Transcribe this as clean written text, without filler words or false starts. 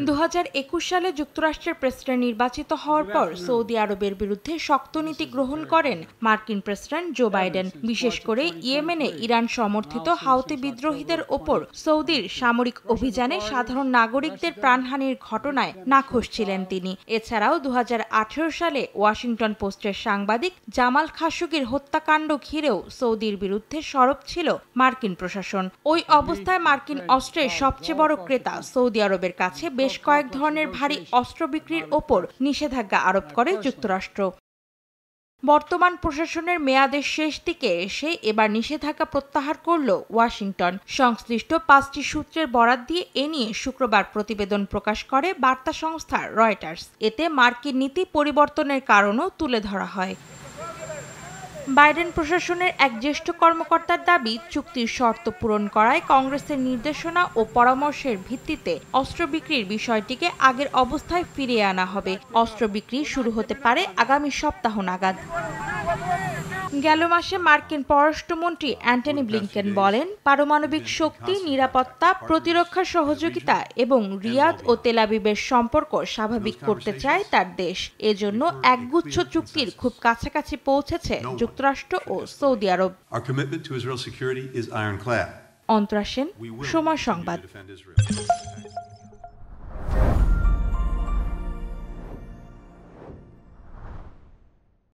2021 সালে যুক্তরাষ্ট্রের প্রেসিডেন্ট নির্বাচিত হওয়ার পর সৌদি আরবের বিরুদ্ধে শক্ত নীতি গ্রহণ করেন মার্কিন প্রেসিডেন্ট জো বাইডেন। বিশেষ করে ইয়েমেনে ইরান সমর্থিত হাউথি বিদ্রোহীদের ওপর সৌদির সামরিক অভিযানে সাধারণ নাগরিকদের প্রাণহানির ঘটনায় নাখোশ ছিলেন তিনি। এছাড়াও 2018 সালে ওয়াশিংটন পোস্টের সাংবাদিক জামাল খাশোগির হত্যাকাণ্ড ঘিরেও সৌদির বিরুদ্ধে সরব ছিল মার্কিন প্রশাসন। ওই অবস্থায় মার্কিন অস্ত্রের সবচেয়ে বড় ক্রেতা সৌদি আরবের কাছে বেশ কয়েক ধরনের ভারী অস্ত্র বিক্রির ওপর নিষেধাজ্ঞা আরোপ করে যুক্তরাষ্ট্র। বর্তমান প্রশাসনের মেয়াদের শেষ দিকে এসে এবার নিষেধাজ্ঞা প্রত্যাহার করল ওয়াশিংটন। সংশ্লিষ্ট 5টি সূত্রের বরাত দিয়ে এ নিয়ে শুক্রবার প্রতিবেদন প্রকাশ করে বার্তা সংস্থা রয়টার্স। এতে মার্কিন নীতি পরিবর্তনের কারণও তুলে ধরা হয়। বাইডেন প্রশাসনের এক জ্যেষ্ঠ কর্মকর্তার দাবি, চুক্তির শর্ত পূরণ করায় কংগ্রেসের নির্দেশনা ও পরামর্শের ভিত্তিতে অস্ত্র বিক্রির বিষয়টিকে আগের অবস্থায় ফিরিয়ে আনা হবে। অস্ত্র বিক্রি শুরু হতে পারে আগামী সপ্তাহ নাগাদ। গেল মাসে মার্কিন পররাষ্ট্রমন্ত্রী অ্যান্টনি ব্লিংকেন বলেন, পারমাণবিক শক্তি, নিরাপত্তা, প্রতিরক্ষা সহযোগিতা এবং রিয়াদ ও তেল আবিবের সম্পর্ক স্বাভাবিক করতে চায় তার দেশ। এজন্য একগুচ্ছ চুক্তির খুব কাছাকাছি পৌঁছেছে যুক্তরাষ্ট্র ও সৌদি আরব। অন্তরা সেন, সময় সংবাদ।